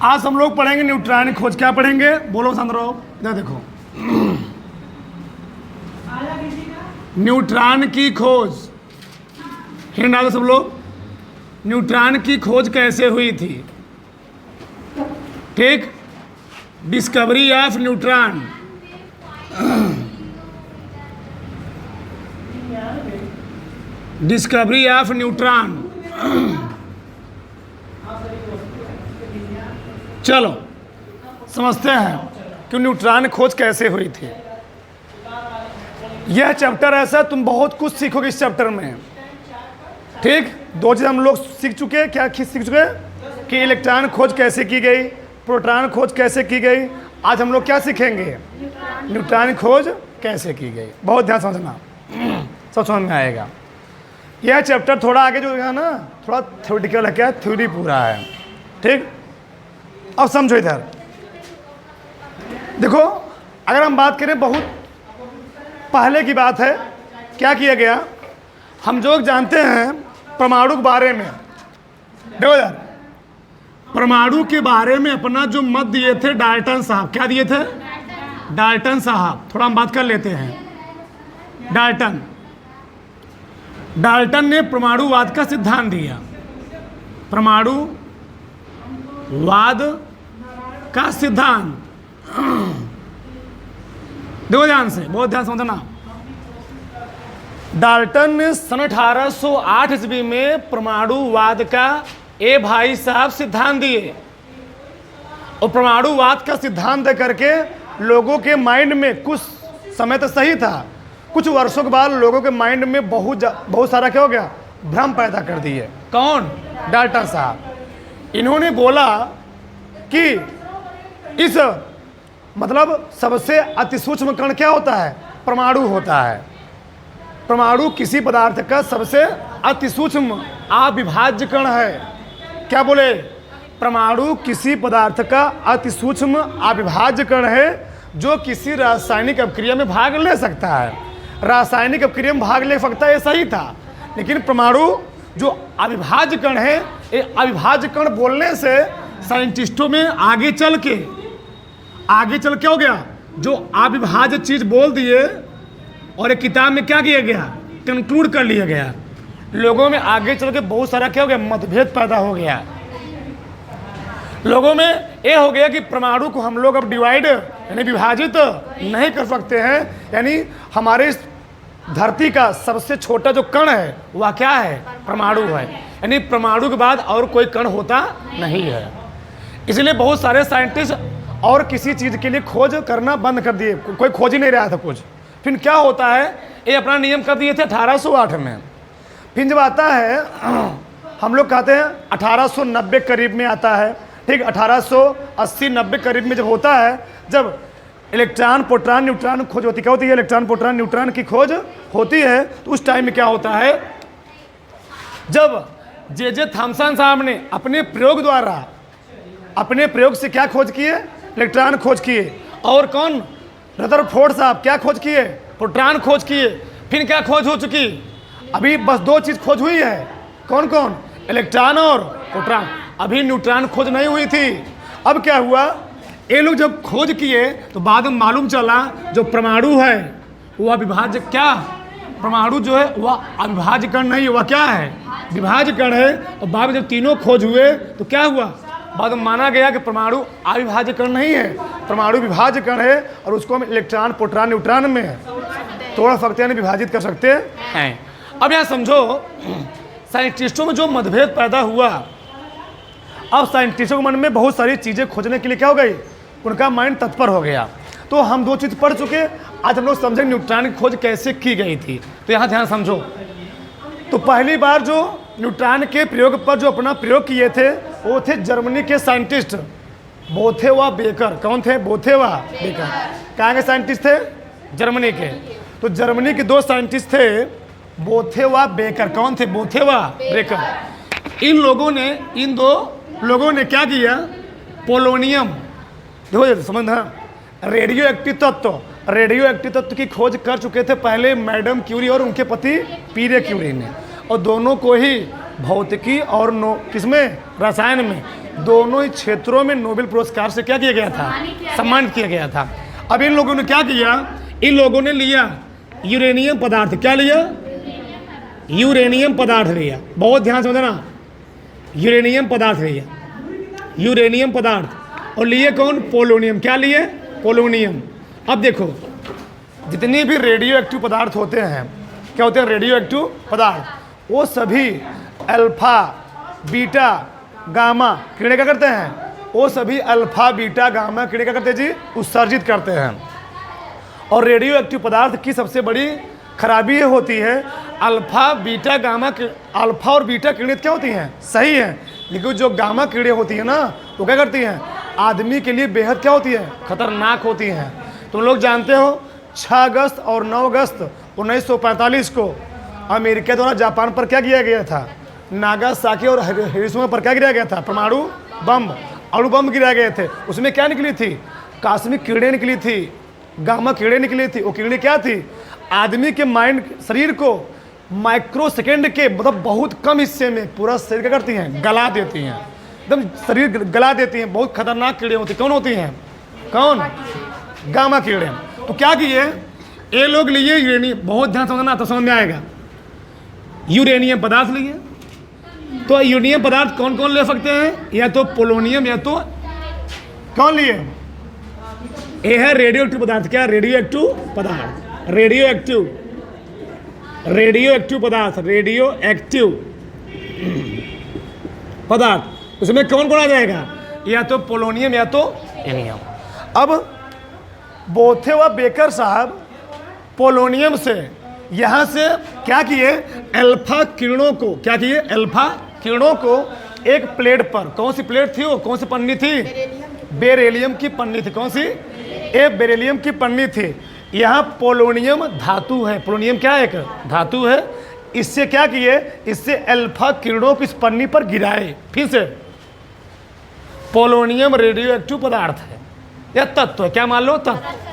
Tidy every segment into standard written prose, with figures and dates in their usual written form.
आज हम लोग पढ़ेंगे न्यूट्रॉन की खोज। क्या पढ़ेंगे बोलो संद्रो? इधर देखो, न्यूट्रॉन की खोज। हिंट डालो सब लोग। न्यूट्रॉन की खोज कैसे हुई थी? ठीक, discovery of neutron. Discovery of neutron. चलो समझते हैं कि न्यूट्रॉन खोज कैसे हुई थी। यह चैप्टर ऐसा, तुम बहुत कुछ सीखोगे इस चैप्टर में। ठीक, दो चीज़ हम लोग सीख चुके हैं। क्या सीख चुके हैं? कि इलेक्ट्रॉन खोज कैसे की गई, प्रोटॉन खोज कैसे की गई। आज हम लोग क्या सीखेंगे? न्यूट्रॉन खोज कैसे की गई। बहुत ध्यान समझना, सब समझ में आएगा। यह चैप्टर थोड़ा आगे जो है ना, थोड़ा थ्योरेटिकल है। क्या थ्योरी पूरा है। ठीक, अब समझो इधर देखो। अगर हम बात करें, बहुत पहले की बात है, क्या किया गया, हम जो जानते हैं परमाणु के बारे में। देखो यार, परमाणु के बारे में अपना जो मत दिए थे डाल्टन साहब। क्या दिए थे? डाल्टन साहब। थोड़ा हम बात कर लेते हैं। डाल्टन ने परमाणुवाद का सिद्धांत दिया। परमाणुवाद का सिद्धांत। देखो ध्यान से, बहुत ध्यान समझना। डाल्टन ने सन 1808 ईस्वी में परमाणुवाद का भाई साहब सिद्धांत दिए। और परमाणुवाद का सिद्धांत दे करके लोगों के माइंड में, कुछ समय तो सही था, कुछ वर्षों के बाद लोगों के माइंड में बहुत सारा क्या हो गया, भ्रम पैदा कर दिए। कौन? डाल्टन साहब। इन्होंने बोला कि इस मतलब सबसे अति सूक्ष्म कण क्या होता है? परमाणु होता है। परमाणु किसी पदार्थ का सबसे अति सूक्ष्म अविभाज्य कण है। क्या बोले? परमाणु किसी पदार्थ का अति सूक्ष्म अविभाज्य कण है जो किसी रासायनिक अभिक्रिया में भाग ले सकता है। रासायनिक अभिक्रिया में भाग ले सकता है, ये सही था। लेकिन परमाणु जो अविभाज्य कण है, ये अविभाज्य कण बोलने से साइंटिस्टों में आगे चल क्या हो गया, जो अविभाज्य चीज बोल दिए और एक किताब में क्या किया गया, कंक्लूड कर लिया गया। लोगों में आगे चल के बहुत सारा क्या हो गया, मतभेद पैदा हो गया। लोगों में ये हो गया कि परमाणु को हम लोग अब डिवाइड यानी विभाजित नहीं कर सकते हैं। यानी हमारे इस धरती का सबसे छोटा जो कण है वह क्या है? परमाणु है। यानी परमाणु के बाद और कोई कण होता नहीं है। इसलिए बहुत सारे साइंटिस्ट और किसी चीज़ के लिए खोज करना बंद कर दिए। कोई खोज ही नहीं रहा था कुछ। फिर क्या होता है, ये अपना नियम कर दिए थे 1808 में। फिर जब आता है, हम लोग कहते हैं 1890 करीब में आता है। ठीक, 1880-90 करीब में जब होता है, जब इलेक्ट्रॉन प्रोटॉन न्यूट्रॉन खोज होती, क्या होती है? इलेक्ट्रॉन प्रोटॉन न्यूट्रॉन की खोज होती है। तो उस टाइम में क्या होता है, जब जे थॉमसन साहब ने अपने प्रयोग द्वारा, अपने प्रयोग से क्या खोज किए? इलेक्ट्रॉन खोज किए। और कौन? रदरफोर्ड साहब क्या खोज किए? प्रोटॉन खोज किए। फिर क्या खोज हो चुकी? अभी बस दो चीज खोज हुई है। कौन कौन? इलेक्ट्रॉन और प्रोटॉन। अभी न्यूट्रॉन खोज नहीं हुई थी। अब क्या हुआ, ये लोग जब खोज किए तो बाद में मालूम चला जो परमाणु है वह अविभाज्य, क्या परमाणु जो है वह अविभाज्य कण नहीं है, वह क्या है? विभाज्य कण है। और बाद में जब तीनों खोज हुए तो क्या हुआ, बाद में माना गया कि परमाणु अविभाज्य कण नहीं है, परमाणु विभाज्य कण है। और उसको हम इलेक्ट्रॉन प्रोटॉन न्यूट्रॉन में तोड़ सकते हैं, विभाजित कर सकते हैं। अब यहाँ समझो, साइंटिस्टों में जो मतभेद पैदा हुआ, अब साइंटिस्टों के मन में बहुत सारी चीज़ें खोजने के लिए क्या हो गई, उनका माइंड तत्पर हो गया। तो हम दो चीज़ पढ़ चुके, आज हम लोग समझेंगे न्यूट्रॉन की खोज कैसे की गई थी। तो यहाँ ध्यान समझो। तो पहली बार जो न्यूट्रॉन के प्रयोग पर जो अपना प्रयोग किए थे वो थे जर्मनी के साइंटिस्ट बोथेवा बेकर। कौन थे? बोथेवा बेकर। कहाँ के साइंटिस्ट थे? जर्मनी के। तो जर्मनी के दो साइंटिस्ट थे, बोथेवा बेकर। कौन थे? बोथेवा बेकर। इन दो लोगों ने क्या किया, पोलोनियम, देखो समझना, रेडियो एक्टिव तत्व की खोज कर चुके थे पहले मैडम क्यूरी और उनके पति पीरे क्यूरी ने। और दोनों को ही भौतिकी और किसमें, रसायन में, दोनों ही क्षेत्रों में नोबेल पुरस्कार से क्या किया गया था, सम्मानित किया गया था। अब इन लोगों ने क्या किया, इन लोगों ने लिया यूरेनियम पदार्थ, क्या लिया, यूरेनियम पदार्थ लिया, बहुत ध्यान से समझना, यूरेनियम पदार्थ लिया, यूरेनियम पदार्थ, और लिए कौन, पोलोनियम, क्या लिए, पोलोनियम। अब देखो जितने भी रेडियो एक्टिव पदार्थ होते हैं, क्या होते हैं, रेडियो एक्टिव पदार्थ, वो सभी अल्फा बीटा गामा किरणें क्या करते हैं, वो सभी अल्फा बीटा गामा किरणें क्या करते हैं जी, उत्सर्जित करते हैं। और रेडियो एक्टिव पदार्थ की सबसे बड़ी खराबी ये होती है, अल्फा बीटा गामा, अल्फा और बीटा किरणें क्या होती हैं, सही है, लेकिन जो गामा किरणें होती है ना, वो क्या करती हैं, आदमी के लिए बेहद क्या होती है, खतरनाक होती हैं। तुम लोग जानते हो 6 अगस्त और 9 अगस्त 1945 को अमेरिका द्वारा जापान पर क्या किया गया था, नागासाकी और हिरोशिमा पर क्या गिराया गया था, परमाणु बम, अणु बम गिराए गए थे। उसमें क्या निकली थी, कास्मिक किरणें निकली थी, गामा किरणें निकली थी। वो किरणें क्या थी, आदमी के माइंड, शरीर को माइक्रो सेकेंड के मतलब बहुत कम हिस्से में पूरा शरीर क्या करती हैं, गला देती हैं, एकदम शरीर गला देती हैं। बहुत खतरनाक कीड़े होती, कौन होती हैं, कौन, गामा कीड़े। तो क्या किए ये लोग, लिए यूरेनियम, बहुत ध्यान समझना तो समझ में आएगा, यूरेनियम पदार्थ लिए। तो यूरेनियम पदार्थ कौन कौन ले सकते हैं, या तो पोलोनियम, या तो कौन लिए, ये है रेडियो एक्टिव पदार्थ, क्या, रेडियो एक्टिव पदार्थ, रेडियो एक्टिव, रेडियो एक्टिव पदार्थ, रेडियो एक्टिव पदार्थ, उसमें कौन कौन आ जाएगा, या तो पोलोनियम या तो यूरेनियम। अब बोथे व बेकर साहब पोलोनियम से यहाँ से क्या किए, अल्फा किरणों को, क्या किए, अल्फा किरणों को एक प्लेट पर, कौन सी प्लेट थी वो, कौन सी पन्नी थी, बेरिलियम की पन्नी थी, कौन सी, एक बेरिलियम की पन्नी थी। यहाँ पोलोनियम धातु है, पोलोनियम क्या है, एक धातु है। इससे क्या किए, इससे अल्फा किरणों को इस पन्नी पर गिराए। फिर से पोलोनियम रेडियो एक्टिव पदार्थ है या तत्व है, क्या मान लो, तत्व।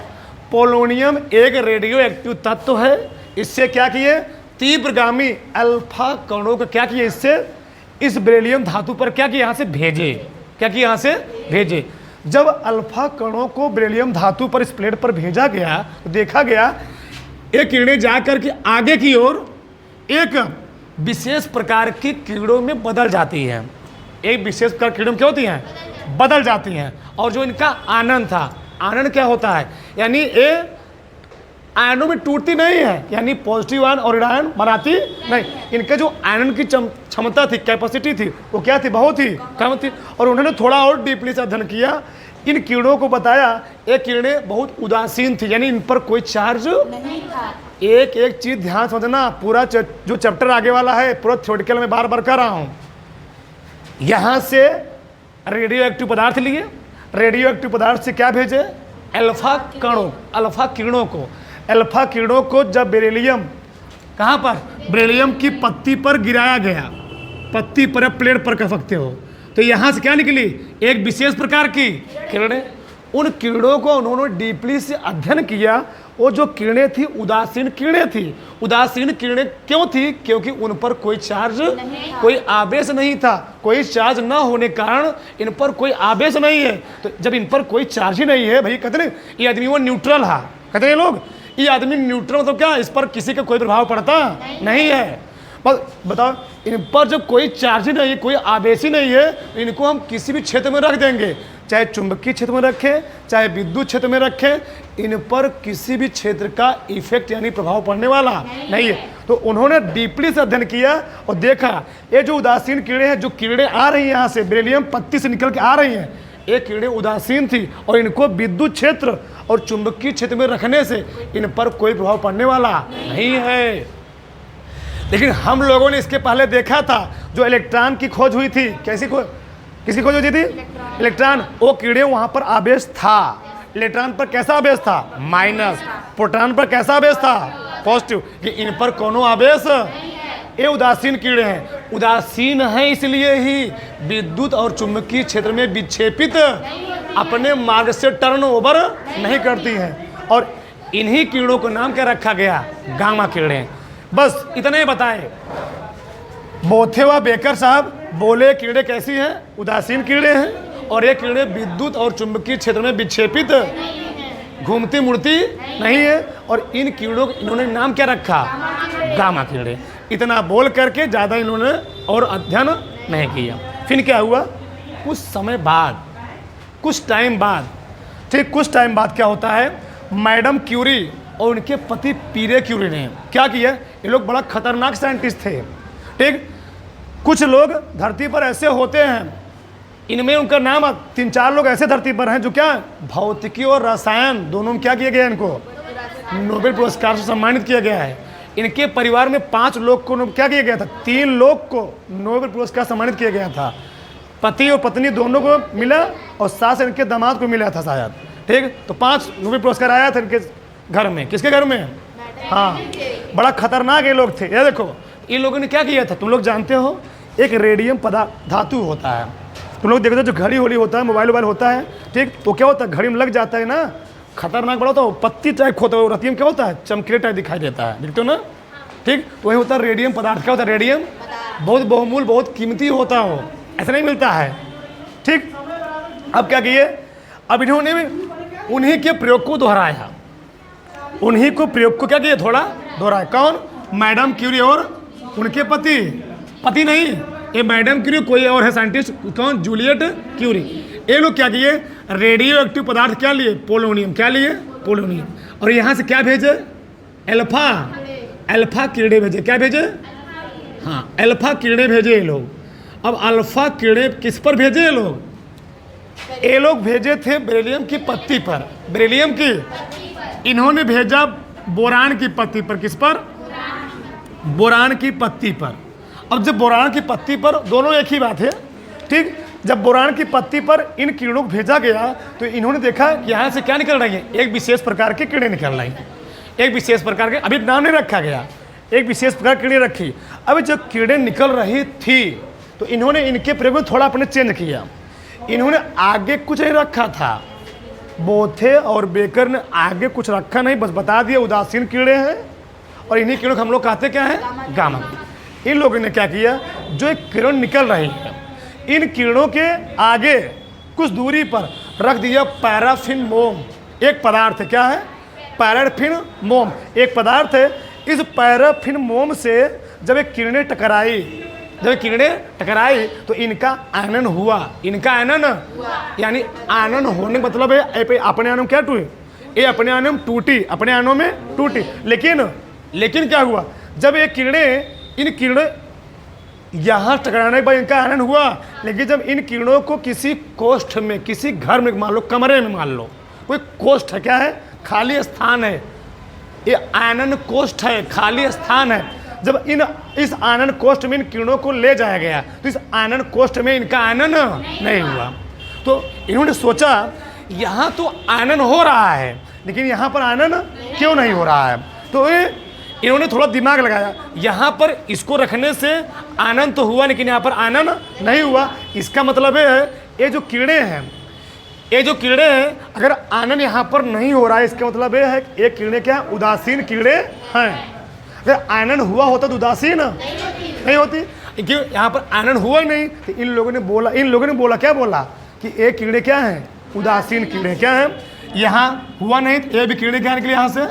पोलोनियम एक रेडियो एक्टिव तत्व है। इससे क्या किए, तीव्रगामी अल्फा कणों को क्या किए, इससे इस बेरिलियम धातु पर क्या किए, यहाँ से भेजे, क्या किए, यहाँ से भेजे। जब अल्फा कणों को बेरिलियम धातु पर इस प्लेट पर भेजा गया तो देखा गया ये किरणें जाकर के आगे की ओर एक विशेष प्रकार की किरणों में बदल जाती हैं। एक विशेष प्रकार की किरणों क्या होती हैं, बदल जाती हैं। और जो इनका आनंद था, आनंद क्या होता है, यानी ये आयनों में टूटती नहीं है, यानी पॉजिटिव आयन और आयन बनाती नहीं। इनके जो आयन की क्षमता थी, कैपेसिटी थी, वो क्या थी, बहुत ही कम थी। और उन्होंने थोड़ा और डीपली से अध्ययन किया, इन किरणों को बताया ये किरणें बहुत उदासीन थी, यानी इन पर कोई चार्ज नहीं था। एक एक चीज ध्यान समझना, पूरा जो चैप्टर आगे वाला है पूरा थ्योरेटिकल में बार बार कर रहा हूँ। यहाँ से रेडियो एक्टिव पदार्थ लिए, रेडियो एक्टिव पदार्थ से क्या भेजे, अल्फा कणों, अल्फा किरणों को। अल्फा किरणों को जब बेरिलियम, कहाँ पर, बेरिलियम की पत्ती पर गिराया गया, पत्ती पर या प्लेट पर कह सकते हो, तो यहाँ से क्या निकली, एक विशेष प्रकार की किरणें। उन किरणों को उन्होंने डीपली से अध्ययन किया। वो जो किरणें थी उदासीन किरणें थी। उदासीन किरणें क्यों थी, क्योंकि उन पर कोई चार्ज, कोई आवेश नहीं था। कोई चार्ज न होने कारण इन पर कोई आवेश नहीं है। तो जब इन पर कोई चार्ज ही नहीं है, भाई कहते नहीं ये आदमी वो न्यूट्रल है, कहते हैं लोग ये आदमी न्यूट्रल, मतलब क्या, इस पर किसी का कोई प्रभाव पड़ता नहीं है। बस बताओ, इन पर जब कोई चार्ज ही नहीं है, कोई आवेश ही नहीं है, तो इनको हम किसी भी क्षेत्र में रख देंगे, चाहे चुंबकीय क्षेत्र में रखें, चाहे विद्युत क्षेत्र में रखें, इन पर किसी भी क्षेत्र का इफेक्ट यानी प्रभाव पड़ने वाला नहीं है। तो उन्होंने डीपली से अध्ययन किया और देखा ये जो उदासीन किरणें हैं, जो किरणें आ रही हैं यहाँ से बेरिलियम पत्ती से निकल के आ रही हैं, ये किरणें उदासीन थी और इनको विद्युत क्षेत्र और चुंबकीय क्षेत्र में रखने से इन पर कोई प्रभाव पड़ने वाला नहीं है। लेकिन हम लोगों ने इसके पहले देखा था, जो इलेक्ट्रॉन की खोज हुई थी, किसकी खोज हुई थी, इलेक्ट्रॉन। वो किरणें वहां पर आवेश था। इलेक्ट्रॉन पर कैसा आवेश था, माइनस। प्रोटॉन पर कैसा आवेश था, पॉजिटिव। कि इन पर कोनो आवेश, ये उदासीन किरणें हैं। उदासीन है इसलिए ही विद्युत और चुंबकीय क्षेत्र में विक्षेपित अपने मार्ग से टर्न ओवर नहीं करती हैं। और इन्हीं किरणों का नाम क्या रखा गया, गामा किरणें। बस इतने बताएं। बोथे व बेकर साहब बोले कीड़े कैसी हैं? उदासीन कीड़े हैं। और ये कीड़े विद्युत और चुंबकीय क्षेत्र में विक्षेपित घूमती मुड़ती नहीं है। और इन कीड़ों को इन्होंने नाम क्या रखा? गामा कीड़े। इतना बोल करके ज़्यादा इन्होंने और अध्ययन नहीं किया। फिर क्या हुआ? कुछ समय बाद, कुछ टाइम बाद, ठीक कुछ टाइम बाद क्या होता है, मैडम क्यूरी और उनके पति पीरे क्यूरी ने क्या किया? ये लोग बड़ा खतरनाक साइंटिस्ट थे। ठीक, कुछ लोग धरती पर ऐसे होते हैं, इनमें उनका नाम 3-4 लोग ऐसे धरती पर हैं जो क्या भौतिकी और रसायन दोनों में क्या किया गया? इनको नोबेल पुरस्कार से सम्मानित किया गया है। इनके परिवार में 5 लोग को क्या किया गया था? 3 लोग को नोबेल पुरस्कार सम्मानित किया गया था। पति और पत्नी दोनों को मिला और सास इनके दामाद को मिला था शायद। ठीक, तो 5 नोबेल पुरस्कार आया था इनके घर में। किसके घर में? हाँ, बड़ा खतरनाक ये लोग थे। ये देखो इन लोगों ने क्या किया था, तुम लोग जानते हो, एक रेडियम पदार्थ धातु होता है। तुम लोग देखते हो जो घड़ी होली होता है, मोबाइल होता है, ठीक, तो क्या होता है, घड़ी में लग जाता है ना, खतरनाक बड़ा होता है, पत्ती टाइप होता है, रतियम क्या होता है, चमकीले टाइप दिखाई देता है, देखते हो ना। ठीक, वही होता है रेडियम पदार्थ। क्या होता है? रेडियम बहुत बहुमूल्य, बहुत कीमती होता हो, ऐसा नहीं मिलता है। ठीक, अब क्या किए, अब इन्होंने उन्हीं के प्रयोग को दोहराया, उन्हीं को प्रयोग को क्या किया, थोड़ा दोहराया। कौन? मैडम क्यूरी और उनके पति नहीं, ये मैडम क्यूरी कोई और है साइंटिस्ट। कौन? Juliet Curie. ये लोग क्या किए, रेडियो एक्टिव पदार्थ क्या लिए? पोलोनियम। क्या लिए? पोलोनियम। और यहाँ से क्या भेजे? अल्फा कीड़े भेजे। क्या भेजे? हाँ, अल्फा कीड़े भेजे ये लोग। अब अल्फा कीड़े किस पर भेजे ये लोग? ये लोग भेजे थे बेरिलियम की पत्ती पर। बेरिलियम की इन्होंने भेजा बोरान की पत्ती पर। किस पर? बोरान की पत्ती पर। अब जब बोरान की पत्ती पर, दोनों एक ही बात है, ठीक, जब बोरान की पत्ती पर इन कीड़ों को भेजा गया तो इन्होंने देखा कि यहाँ से क्या निकल रही है, एक विशेष प्रकार के कीड़े निकल रहे हैं। एक विशेष प्रकार के, अभी नाम नहीं रखा गया, एक विशेष प्रकार कीड़े रखी। अब जब कीड़े निकल रही थी तो इन्होंने इनके प्रयोग में थोड़ा अपने चेंज किया। इन्होंने आगे कुछ नहीं रखा था, बोथे और बेकर ने आगे कुछ रखा नहीं, बस बता दिया उदासीन कीड़े हैं और इन्हीं कीड़ों को हम लोग कहते क्या है? गामा। इन लोगों ने क्या किया, जो एक किरण निकल रही है, इन किरणों के आगे कुछ दूरी पर रख दिया पैराफिन मोम। एक पदार्थ है, क्या है? पैराफिन मोम एक पदार्थ है। इस पैराफिन मोम से जब एक किरणें टकराई तो इनका आनन हुआ। इनका आनन यानी आनन होने का मतलब है अपने आनों में क्या टूटी? ये अपने आनों में टूटी, अपने आनों में टूटी। लेकिन क्या हुआ, जब ये इन किरणें यहाँ टकराने के बाद इनका आनन हुआ, लेकिन जब इन किरणों को किसी कोष्ठ में, किसी घर में, मान लो कमरे में, मान लो कोई कोष्ठ है, क्या है? खाली स्थान है, ये आनन कोष्ठ है, खाली स्थान है। जब इस आनन कोष्ठ में इन किरणों को ले जाया गया तो इस आनन कोष्ठ में इनका आनन नहीं हुआ। तो इन्होंने सोचा यहाँ तो आनन हो रहा है, लेकिन यहाँ पर आनन क्यों नहीं हो रहा है? तो इन्होंने थोड़ा दिमाग लगाया, यहाँ पर इसको रखने से आनंद तो हुआ लेकिन यहाँ पर आनंद नहीं हुआ। इसका मतलब है ये जो कीड़े हैं, अगर आनंद यहाँ पर नहीं हो रहा है, इसका मतलब ये है कि ये कीड़े क्या? उदासीन कीड़े हैं। अगर आनंद हुआ होता तो उदासीन नहीं होती, क्योंकि यहाँ पर आनंद हुआ ही नहीं। तो इन लोगों ने बोला क्या बोला कि ये कीड़े क्या हैं? उदासीन कीड़े। क्या हैं? यहाँ हुआ नहीं तो ये भी कीड़े क्या निकले? यहाँ से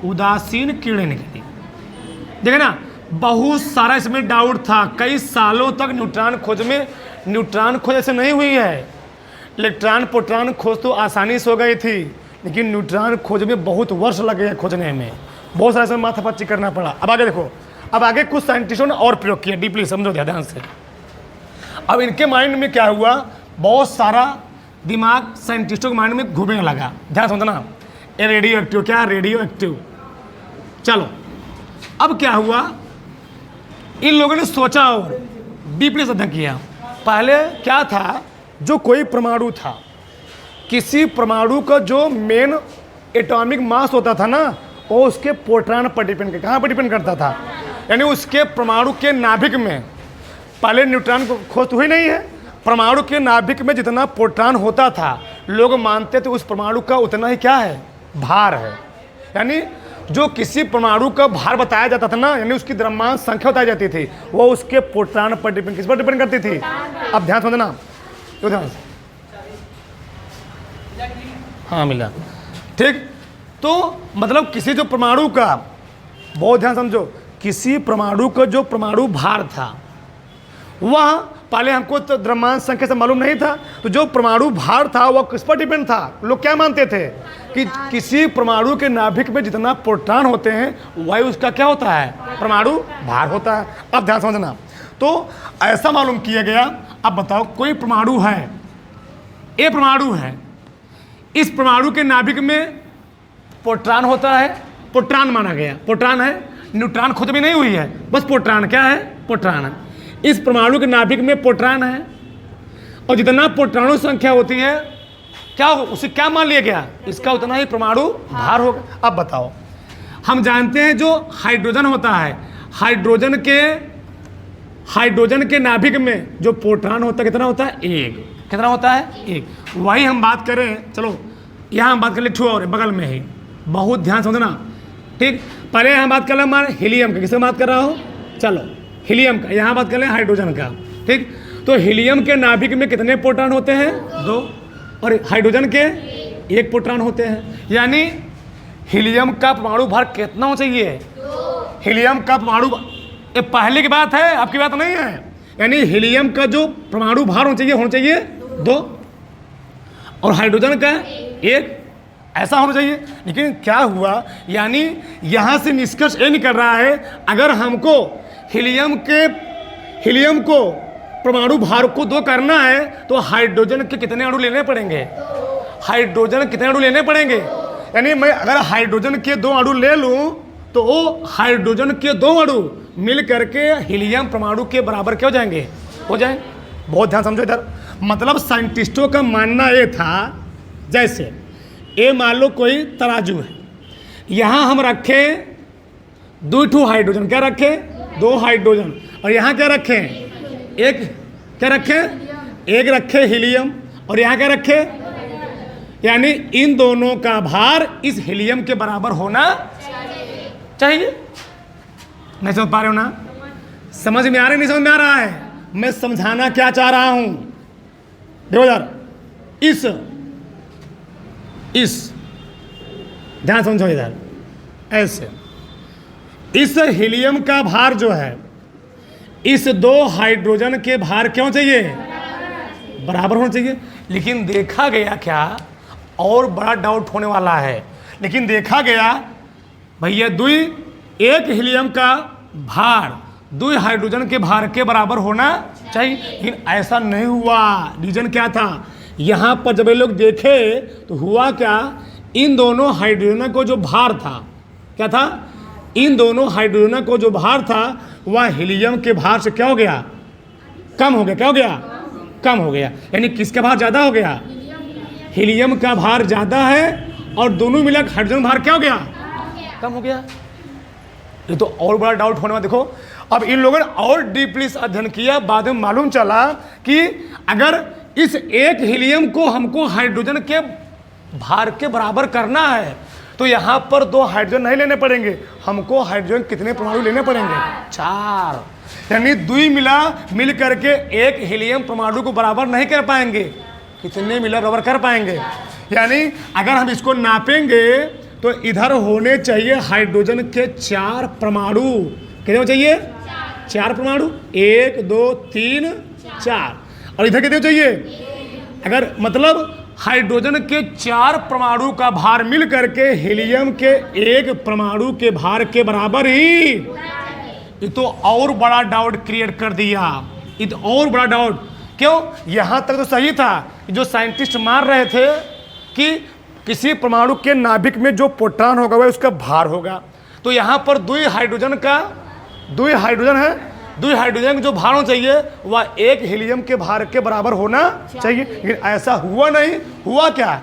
उदासीन कीड़े निकले। देखे ना, बहुत सारा इसमें डाउट था। कई सालों तक न्यूट्रॉन खोज ऐसे नहीं हुई है। इलेक्ट्रॉन प्रोटॉन खोज तो आसानी से हो गई थी, लेकिन न्यूट्रॉन खोज में बहुत वर्ष लगे खोजने में, बहुत सारा इसमें माथापच्ची करना पड़ा। अब आगे देखो, अब आगे कुछ साइंटिस्टों ने और प्रयोग किया, डीपली समझो ध्यान से। अब इनके माइंड में क्या हुआ, बहुत सारा दिमाग साइंटिस्टों के माइंड में घूमने लगा। ध्यान समझना, ये रेडियो एक्टिव, क्या रेडियो एक्टिव। चलो अब क्या हुआ, इन लोगों ने सोचा और डीपली अध्ययन किया। पहले क्या था, जो कोई परमाणु था, किसी परमाणु का जो मेन एटॉमिक मास होता था ना, वो उसके प्रोटॉन पर डिपेंड करता। कहाँ पर डिपेंड करता था? यानी उसके परमाणु के नाभिक में, पहले न्यूट्रॉन को खोज हुई नहीं है, परमाणु के नाभिक में जितना प्रोटॉन होता था, लोग मानते थे उस परमाणु का उतना ही क्या है? भार है। यानी जो किसी परमाणु का भार बताया जाता था ना, यानी उसकी द्रव्यमान संख्या बताई जाती थी, वो उसके प्रोटॉन पर डिपेंड, किस पर डिपेंड करती थी? अब ध्यान समझना, तो ध्यान से, हाँ मिला, ठीक। तो मतलब किसी जो परमाणु का, बहुत ध्यान समझो, किसी परमाणु का जो परमाणु भार था वह पहले हमको तो द्रव्यमान संख्या से मालूम नहीं था, तो जो परमाणु भार था वह किस पर डिपेंड था? लोग क्या मानते थे कि किसी परमाणु के नाभिक में जितना प्रोटॉन होते हैं वही उसका क्या होता है? परमाणु भार होता है। अब ध्यान समझना, तो ऐसा मालूम किया गया। अब बताओ, कोई परमाणु है, ये परमाणु है, इस परमाणु के नाभिक में प्रोटॉन होता है, प्रोटॉन माना गया, प्रोटॉन है, न्यूट्रॉन खुद भी नहीं हुई है, बस प्रोटॉन क्या है? प्रोटॉन है। इस परमाणु के नाभिक में प्रोटॉन है, और जितना प्रोटॉनों संख्या होती है क्या होगा? उसे क्या मान लिया गया? इसका उतना ही परमाणु भार होगा। अब बताओ, हम जानते हैं जो हाइड्रोजन होता है, हाइड्रोजन के नाभिक में जो प्रोटॉन होता है कितना होता है? एक। कितना होता है? एक। वही हम बात करें, चलो यहाँ हम बात कर ले ठू और बगल में ही, बहुत ध्यान समझना, ठीक। पहले यहाँ बात कर ले हमारे हीलियम का, किससे बात कर रहा हो? चलो हीलियम का, यहाँ बात कर ले हाइड्रोजन का, ठीक। तो हीलियम के नाभिक में कितने प्रोटॉन होते हैं? 2, और हाइड्रोजन के 1 प्रोटॉन होते हैं। यानी हीलियम का परमाणु भार कितना होना चाहिए? 2। हीलियम का परमाणु, ये पहले की बात है, आपकी बात नहीं है। यानी हीलियम का जो परमाणु भार होना चाहिए 2, और हाइड्रोजन का 1, ऐसा होना चाहिए। लेकिन क्या हुआ, यानी यहाँ से निष्कर्ष ये निकल रहा है, अगर हमको हीलियम को परमाणु भार को 2 करना है तो हाइड्रोजन के कितने अणु लेने पड़ेंगे? हाइड्रोजन कितने अणु लेने पड़ेंगे? यानी मैं अगर हाइड्रोजन के 2 अणु ले लूँ तो वो हाइड्रोजन के 2 अणु मिल करके हीलियम परमाणु के बराबर क्या हो जाएंगे? हो जाएंगे। बहुत ध्यान समझो इधर, मतलब साइंटिस्टों का मानना ये था, जैसे ये मान लो कोई तराजू है, यहाँ हम रखें 2 हाइड्रोजन, क्या रखें? 2 हाइड्रोजन, और यहाँ क्या रखें? 1, क्या रखें? 1 रखे हीलियम, और यहाँ क्या रखे? यानी इन दोनों का भार इस हीलियम के बराबर होना चाहिए। नहीं समझ पा रहे हो ना? समझ में आ रहा है? नहीं समझ में आ रहा है? मैं समझाना क्या चाह रहा हूं, देखो यार, इस ध्यान समझो इधर, ऐसे इस हीलियम का भार जो है इस 2 हाइड्रोजन के भार क्यों चाहिए? बराबर होना चाहिए। लेकिन देखा गया क्या, और बड़ा डाउट होने वाला है, लेकिन देखा गया भैया 1 हीलियम का भार 2 हाइड्रोजन के भार के बराबर होना चाहिए, लेकिन ऐसा नहीं हुआ। रीजन क्या था? यहाँ पर जब ये लोग देखे तो हुआ क्या, इन दोनों हाइड्रोजन को जो भार था, क्या था? इन दोनों हाइड्रोजन को जो भार था वह हीलियम के भार से क्या हो गया? कम हो गया। क्या हो गया? कम हो गया। यानी किसका भार ज़्यादा हो गया? हीलियम का भार ज़्यादा है, और दोनों मिलकर हाइड्रोजन भार क्या हो गया? कम हो गया। ये तो और बड़ा डाउट होने वाला। देखो, अब इन लोगों ने और डीपली अध्ययन किया, बाद में मालूम चला कि अगर इस 1 हीलियम को हमको हाइड्रोजन के भार के बराबर करना है तो यहाँ पर 2 हाइड्रोजन नहीं लेने पड़ेंगे, हमको हाइड्रोजन कितने परमाणु लेने पड़ेंगे? 4। यानी 2 मिल करके 1 हीलियम परमाणु को बराबर नहीं कर पाएंगे, कितने मिला बराबर कर पाएंगे? यानी अगर हम इसको नापेंगे तो इधर होने चाहिए हाइड्रोजन के 4 परमाणु। कितने होने चाहिए? 4 परमाणु, 1 2 3 4, और इधर कितने चाहिए? अगर मतलब हाइड्रोजन के 4 परमाणु का भार मिल करके हीलियम के 1 परमाणु के भार के बराबर ही। ये तो और बड़ा डाउट क्रिएट कर दिया, ये तो और बड़ा डाउट। क्यों? यहाँ तक तो सही था, जो साइंटिस्ट मान रहे थे कि किसी परमाणु के नाभिक में जो प्रोटॉन होगा वह उसका भार होगा, तो यहाँ पर 2 हाइड्रोजन है, 2 हाइड्रोजन का जो भार होना चाहिए वह 1 हीलियम के भार के बराबर होना चाहिए, लेकिन ऐसा हुआ नहीं। हुआ क्या,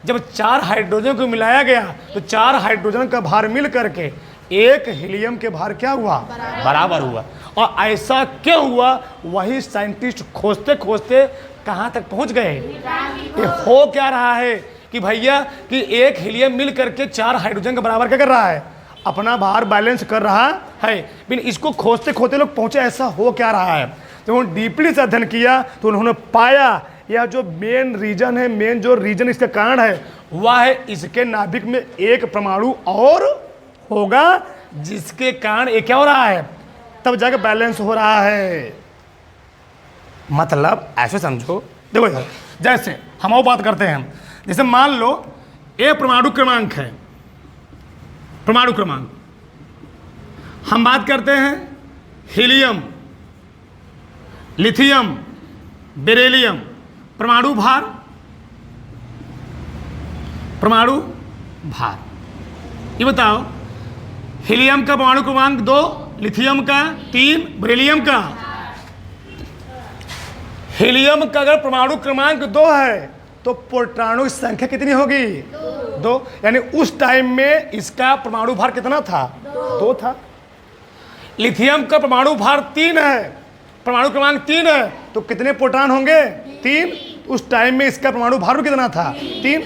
जब 4 हाइड्रोजन को मिलाया गया तो 4 हाइड्रोजन का भार मिल करके 1 हीलियम के भार क्या हुआ? बराबर हुआ। और ऐसा क्यों हुआ, वही साइंटिस्ट खोजते खोजते कहाँ तक पहुँच गए। ये हो क्या रहा है कि भैया कि 1 हीलियम मिल करके 4 हाइड्रोजन के बराबर क्या कर रहा है? अपना भार बैलेंस कर रहा है। लेकिन इसको खोजते खोजते लोग पहुंचे ऐसा हो क्या रहा है। तो उन्होंने डीपली से अध्ययन किया तो उन्होंने पाया यह जो मेन रीजन है, मेन जो रीजन इसका कारण है वह है इसके नाभिक में एक परमाणु और होगा जिसके कारण ये क्या हो रहा है, तब जाके बैलेंस हो रहा है। मतलब ऐसे समझो, देखो इधर जैसे हम और बात करते हैं, जैसे मान लो एक परमाणु क्रमांक है, परमाणु क्रमांक हम बात करते हैं हीलियम, लिथियम, बेरिलियम, परमाणु भार, परमाणु भार। ये बताओ हीलियम का परमाणु क्रमांक 2, लिथियम का 3, बेरिलियम का। हीलियम का अगर परमाणु क्रमांक 2 है तो प्रोटॉनों की संख्या कितनी होगी, 2। यानी उस टाइम में इसका परमाणु भार कितना था, 2 था। लिथियम का परमाणु भार 3 है, परमाणु क्रमांक 3 है, तो कितने प्रोटॉन होंगे, 3। उस टाइम में इसका परमाणु भार कितना था, 3।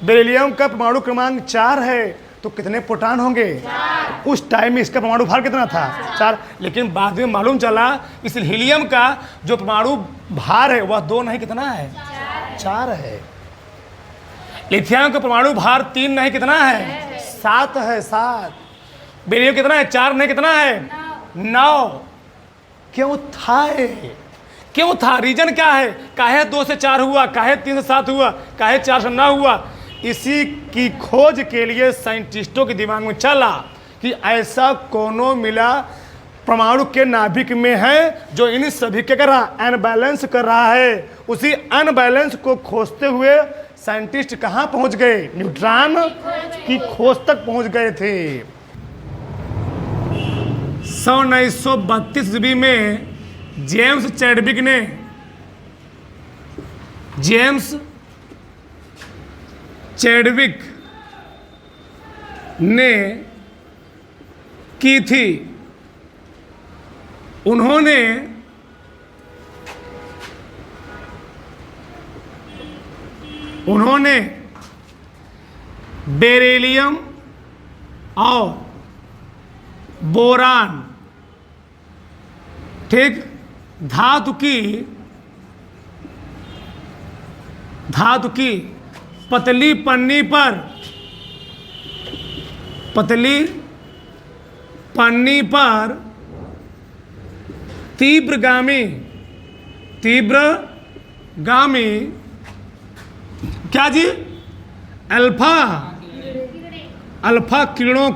बेरिलियम का परमाणु क्रमांक 4 है, तो कितने प्रोटॉन होंगे, उस टाइम में इसका परमाणु भार कितना था, 4। लेकिन बाद में मालूम चला इस हीलियम का जो परमाणु भार है वह 2 नहीं, कितना है, 4 है। लिथियम का परमाणु भार 3 नहीं, कितना है, 7 है, 7। बेरिलियम कितना है, 4 नहीं, कितना है, 9। क्यों था ये? क्यों था? रीजन क्या है? काहे 2 से 4 हुआ, काहे 3 से 7 हुआ, काहे 4 से 9 हुआ? इसी की खोज के लिए साइंटिस्टों के दिमाग में चला कि ऐसा कोनो मिला परमाणु के नाभिक में है जो इन सभी के कर रहा, अनबैलेंस कर रहा है। उसी अनबैलेंस को खोजते हुए साइंटिस्ट कहाँ पहुँच गए, न्यूट्रॉन की खोज तक पहुँच गए थे। 1932 ईस्वी में जेम्स चैडविक ने की थी। उन्होंने बेरिलियम और बोरान, ठीक, धातु की पतली पन्नी पर तीव्रगामी क्या जी, अल्फा किरणों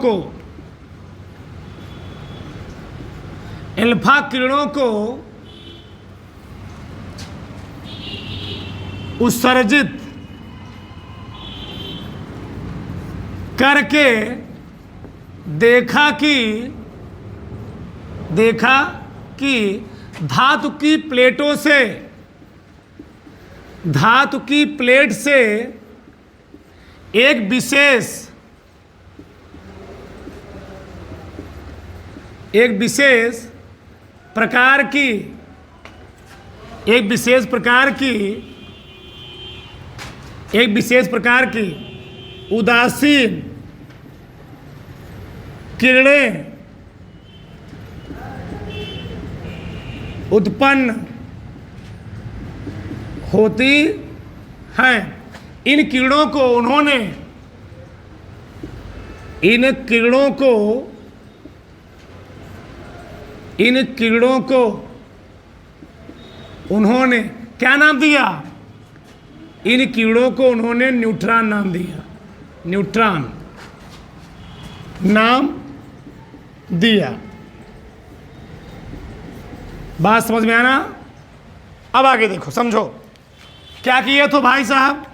को उत्सर्जित करके देखा कि धातु की प्लेट से एक विशेष प्रकार की उदासीन किरणें उत्पन्न होती हैं। इन किरणों को उन्होंने क्या नाम दिया? इन किरणों को उन्होंने न्यूट्रॉन नाम दिया, न्यूट्रॉन नाम दिया। बात समझ में आना? अब आगे देखो, समझो क्या किए थे भाई साहब,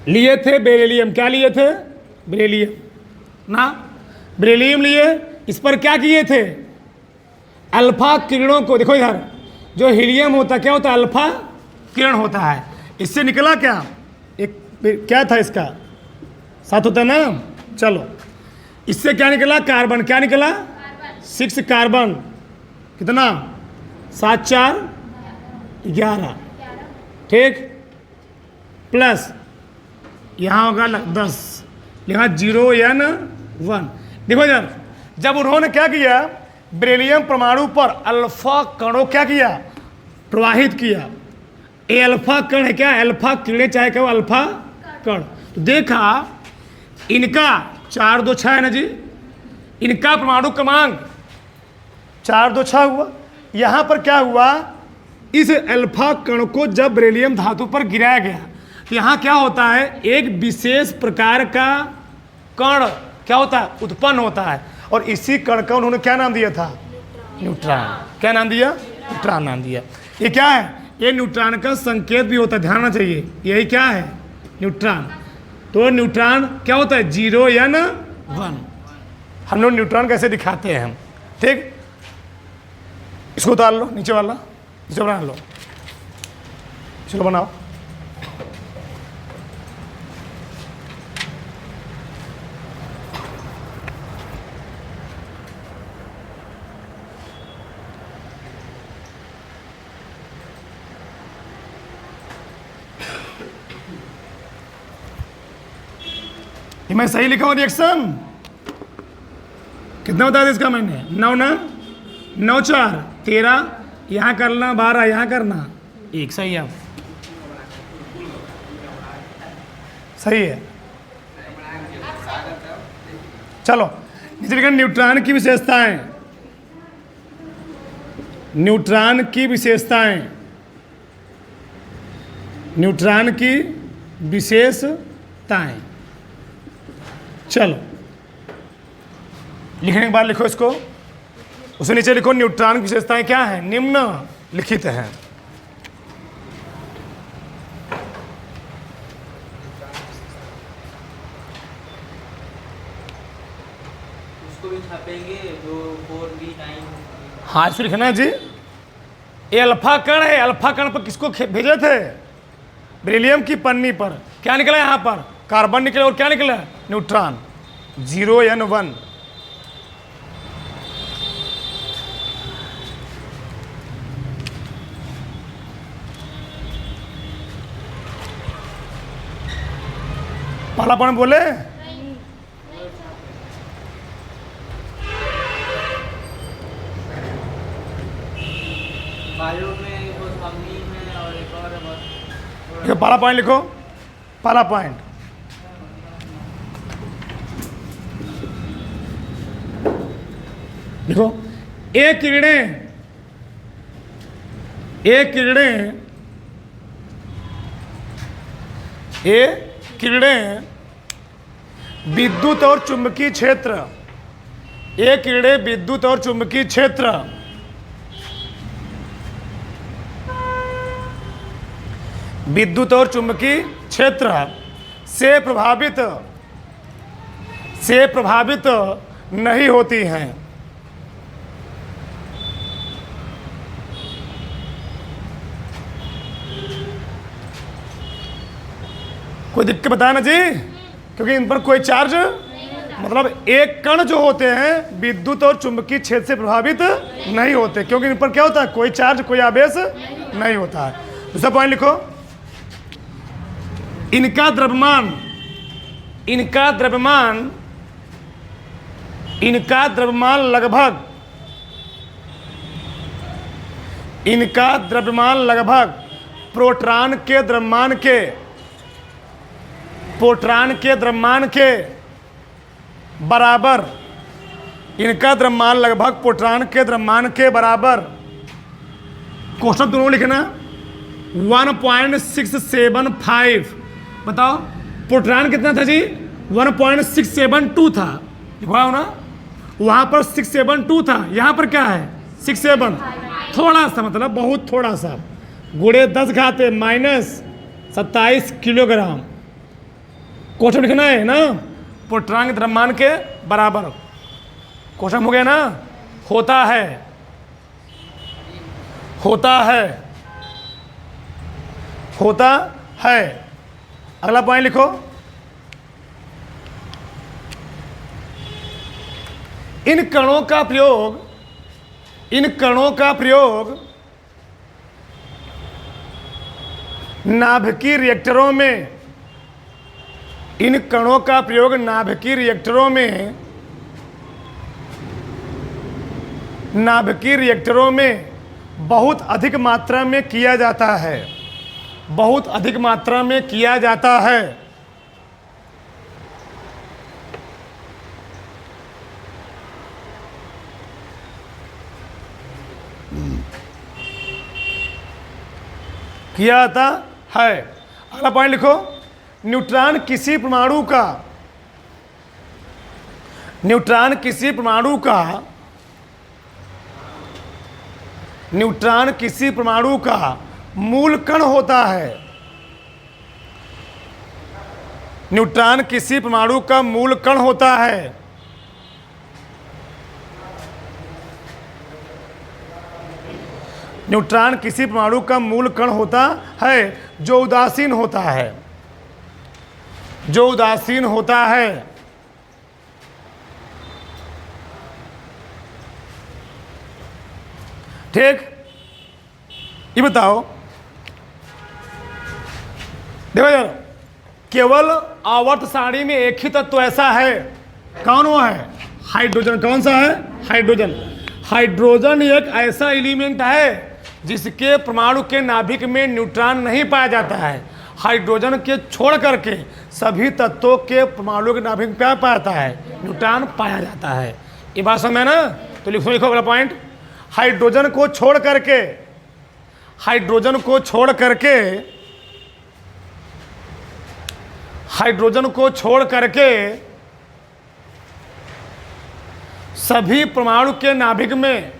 लिए थे बेरिलियम, क्या लिए थे, बेरिलियम ना, बेरिलियम लिए, इस पर क्या किए थे, अल्फा किरणों को, देखो इधर जो हीलियम होता क्या होता है, अल्फा किरण होता है। इससे निकला क्या, एक क्या था इसका साथ होता है ना, चलो इससे क्या निकला, कार्बन, क्या निकला, 6 कार्बन, कितना, 7 4 11, ठीक, प्लस यहाँ होगा 10, यहाँ 0 N 1। देखो यार, जब उन्होंने क्या किया, बेरिलियम परमाणु पर अल्फा कणों क्या किया, प्रवाहित किया। ये अल्फा कण है क्या, अल्फा किरणें चाहे क्या, अल्फा कण। तो देखा इनका 4 2 6 है ना जी, इनका परमाणु क्रमांक 4 2 6 हुआ। यहां पर क्या हुआ, इस अल्फा कण को जब बेरिलियम धातु पर गिराया गया तो यहां क्या होता है, एक विशेष प्रकार का कण क्या होता है, उत्पन्न होता है। और इसी कण का उन्होंने क्या नाम दिया था, न्यूट्रॉन। क्या नाम दिया, न्यूट्रॉन नाम दिया। ये क्या है, ये न्यूट्रॉन का संकेत भी होता है, ध्यान रखना चाहिए। यही क्या है, न्यूट्रॉन। तो न्यूट्रॉन क्या होता है, 0 या 1। हम लोग न्यूट्रॉन कैसे दिखाते हैं हम, ठीक। इसको उतार लो, नीचे वाला इसे बना लो, चलो बनाओ। ये मैं सही लिखा हूँ रिएक्शन, कितना बता दिया इसका मैंने, 9 ना 9 4 13, यहाँ करना 12, यहाँ करना 1, सही है, सही है। चलो नीचे लिखा न्यूट्रॉन की विशेषताएं, न्यूट्रॉन की विशेषताएं, न्यूट्रॉन की विशेषताएं। चलो लिखने के बाद लिखो इसको, उसके नीचे लिखो न्यूट्रॉन की विशेषताएं क्या है, निम्नलिखित हैं। उसको भी छापेंगे जो 4B9। हाँ इसको लिखना है जी। ये अल्फा कण है, अल्फा कण पर किसको भेजे थे, बेरिलियम की पन्नी पर क्या निकला, यहाँ पर कार्बन निकला और क्या निकला, न्यूट्रॉन। 0 या 1। पहला पॉइंट बोले, बायो में वो सामनी है और एक और है बहुत। देखो पहला पॉइंट लिखो, पहला पॉइंट देखो, एक किरणें विद्युत और चुंबकीय क्षेत्र, एक किरणें विद्युत और चुंबकीय क्षेत्र विद्युत और चुंबकीय क्षेत्र से प्रभावित नहीं होती हैं। कोई दिक्कत बताया ना जी, क्योंकि इन पर कोई चार्ज, मतलब एक कण जो होते हैं विद्युत और चुंबकीय क्षेत्र से प्रभावित नहीं होते, क्योंकि इन पर क्या होता है, कोई चार्ज, कोई आवेश नहीं होता है। दूसरा पॉइंट लिखो, इनका द्रव्यमान लगभग प्रोटॉन के द्रव्यमान के बराबर, इनका द्रव्यमान लगभग प्रोटॉन के द्रव्यमान के बराबर। क्वेश्चन दोनों लिखना, 1.675। बताओ प्रोटॉन कितना था जी, 1.672 था, लिखवाओ ना, वहां पर 672 था, यहां पर क्या है 67, थोड़ा सा, मतलब बहुत थोड़ा सा, गुणे 10 घाते -27 किलोग्राम। क्वेश्चन लिखना है ना, प्रोटॉन के द्रव्यमान के बराबर। क्वेश्चन हो गया ना, होता है। अगला पॉइंट लिखो, इन कणों का प्रयोग नाभिकीय रिएक्टरों में, इन कणों का प्रयोग नाभिकीय रिएक्टरों में नाभिकीय रिएक्टरों में बहुत अधिक मात्रा में किया जाता है, बहुत अधिक मात्रा में किया जाता है। किया जाता है। अगला पॉइंट लिखो, न्यूट्रॉन किसी परमाणु का, न्यूट्रॉन किसी परमाणु का, न्यूट्रॉन किसी परमाणु का मूल कण होता है। न्यूट्रॉन किसी परमाणु का मूल कण होता है। न्यूट्रॉन किसी परमाणु का मूल कण होता है जो उदासीन होता है, जो उदासीन होता है। ठीक, ये बताओ, देखो यार, केवल आवर्त सारणी में एक ही तत्व ऐसा है, कौन वो है? हाइड्रोजन। कौन सा है? हाइड्रोजन। हाइड्रोजन एक ऐसा एलिमेंट है जिसके परमाणु के नाभिक में न्यूट्रॉन नहीं पाया जाता है। हाइड्रोजन के छोड़ करके सभी तत्वों के परमाणु के नाभिक में क्या पाया जाता है? न्यूट्रॉन पाया जाता है। ये बात समझ में ना? तो लिखो लिखो अगला पॉइंट, हाइड्रोजन को छोड़ करके, हाइड्रोजन को छोड़ करके, हाइड्रोजन को छोड़ करके सभी परमाणु के नाभिक में,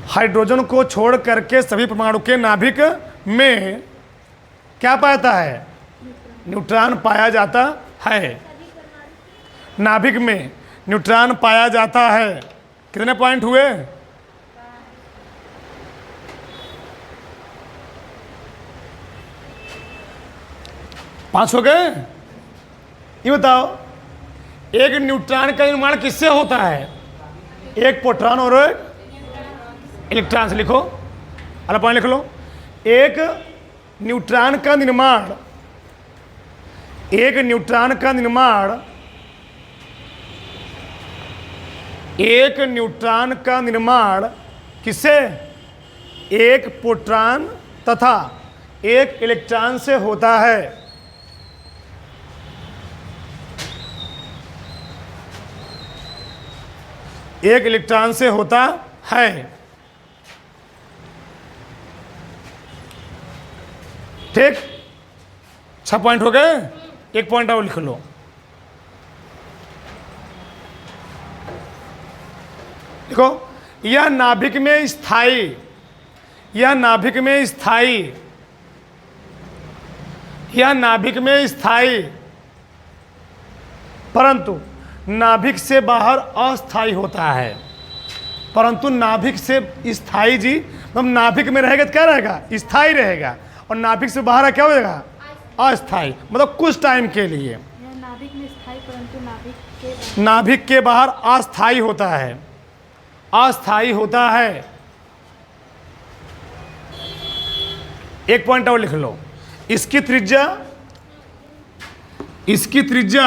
हाइड्रोजन को छोड़ करके सभी परमाणु के नाभिक में क्या पाया जाता है? न्यूट्रॉन पाया जाता है। नाभिक में न्यूट्रॉन पाया जाता है। कितने पॉइंट हुए? पांच हो गए। ये बताओ, एक न्यूट्रॉन का निर्माण किससे होता है? एक प्रोटॉन और एक इलेक्ट्रॉन से। लिखो, अगला पॉइंट लिख लो, एक न्यूट्रॉन का निर्माण, एक न्यूट्रॉन का निर्माण, एक न्यूट्रॉन का निर्माण किससे? एक प्रोटॉन तथा एक इलेक्ट्रॉन से होता है। एक इलेक्ट्रॉन से होता है। ठीक, 6 पॉइंट हो गए। एक पॉइंट और लिख लो, देखो, यह नाभिक में स्थायी, यह नाभिक में स्थायी, यह नाभिक में स्थायी, परंतु नाभिक से बाहर अस्थायी होता है। परंतु नाभिक से स्थायी जी, मतलब नाभिक में रहेगा तो क्या रहेगा? स्थायी रहेगा, और नाभिक से बाहर क्या हो जाएगा? अस्थायी, मतलब कुछ टाइम के लिए। नाभिक में स्थायी, परंतु नाभिक के बाहर अस्थायी होता है, अस्थायी होता है। एक पॉइंट और लिख लो, इसकी त्रिज्या, इसकी त्रिज्या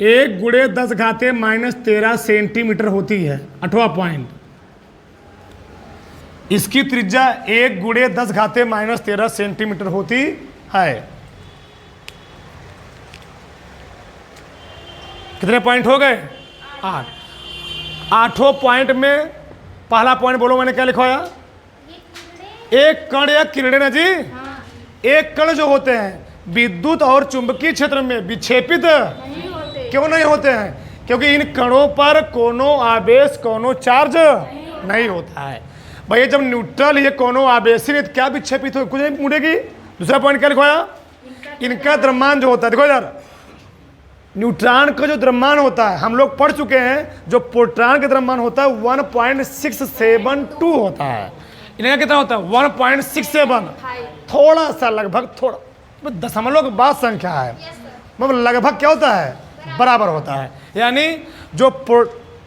1 × 10⁻13 सेंटीमीटर होती है। 8वां पॉइंट, इसकी त्रिज्या 1 × 10⁻13 सेंटीमीटर होती है। कितने पॉइंट हो गए? 8। 8वां पॉइंट में पहला पॉइंट बोलो, मैंने क्या लिखवाया? एक कण या किरणें ना जी, एक कण जो होते हैं विद्युत और चुंबकीय क्षेत्र में विक्षेपित क्यों नहीं होते हैं? क्योंकि इन कणों पर कोनो आवेश, कोनो चार्ज नहीं होता है। भैया जब न्यूट्रल ये कोनो आवेशी नहीं, क्या विक्षेपित हो? कुछ नहीं मुड़ेगी। दूसरा पॉइंट क्या लिखवाया? इनका द्रव्यमान जो होता है, देखो यार, न्यूट्रॉन का जो द्रव्यमान होता है हम लोग पढ़ चुके हैं, जो प्रोटॉन का द्रव्यमान होता है 1.672 होता है। इनका कितना होता है? 1.67, थोड़ा सा, लगभग, थोड़ा दशमलव के बाद संख्या है, मतलब लगभग क्या होता है? बराबर होता है। यानी जो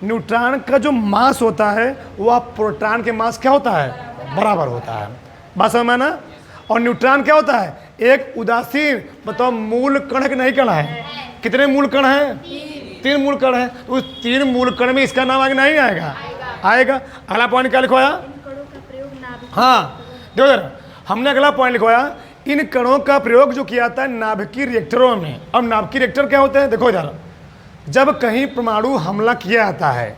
न्यूट्रॉन का जो मास होता है वह प्रोटॉन के मास क्या होता है? बराबर होता है। बात समझ में ना? और न्यूट्रॉन क्या होता है? एक उदासीन, मतलब मूल कण है कि नहीं कण है? कितने मूल कण हैं? 3 मूल कण है, तो उस 3 मूल कण में इसका नाम आगे नहीं आएगा, आएगा। अगला पॉइंट क्या लिखवाया? इन कणों का प्रयोग नाभिक हाँ देखो जरा, हमने अगला पॉइंट लिखवाया, इन कणों का प्रयोग जो किया जाता है नाभिकीय रिएक्टरों में। अब नाभिकीय रिएक्टर क्या होते हैं? देखो जरा, जब कहीं परमाणु हमला किया जाता है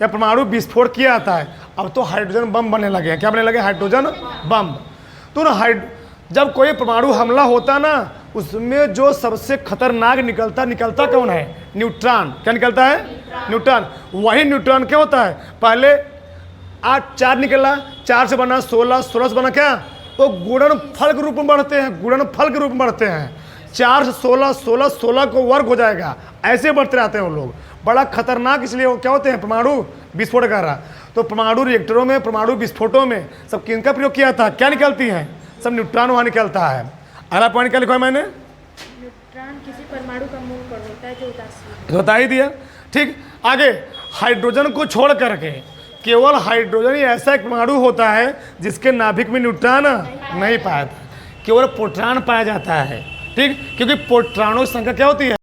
या परमाणु विस्फोट किया जाता है, अब तो हाइड्रोजन बम बनने लगे हैं। क्या बनने लगे? Hydrogen bomb. तो ना जब कोई परमाणु हमला होता ना, उसमें जो सबसे खतरनाक निकलता कौन है? न्यूट्रॉन। क्या निकलता है? न्यूट्रॉन। वही न्यूट्रॉन क्या होता है? पहले 4 निकला, 4 से बना 16, 16 से बना क्या? वो गुणनफल के रूप में बढ़ते हैं, गुणनफल के रूप में बढ़ते हैं। 4 से 16, 16, 16 को वर्ग हो जाएगा, ऐसे बढ़ते रहते हैं वो लोग। बड़ा खतरनाक इसलिए वो क्या होते हैं? परमाणु विस्फोट कर रहा। तो परमाणु रिएक्टरों में, परमाणु विस्फोटों में सब किनका प्रयोग किया था? क्या निकलती हैं? सब न्यूट्रॉन वहाँ निकलता है। अगला पॉइंट क्या लिखा है मैंने? न्यूट्रॉन किसी परमाणु का मूल कण होता है जो उदासीन। बता ही दिया। ठीक, आगे हाइड्रोजन को छोड़ करके केवल हाइड्रोजन ही ऐसा एक परमाणु होता है जिसके नाभिक में न्यूट्रॉन नहीं पाया था, केवल प्रोटॉन पाया जाता है। ठीक, क्योंकि प्रोटॉनों की संख्या क्या होती है?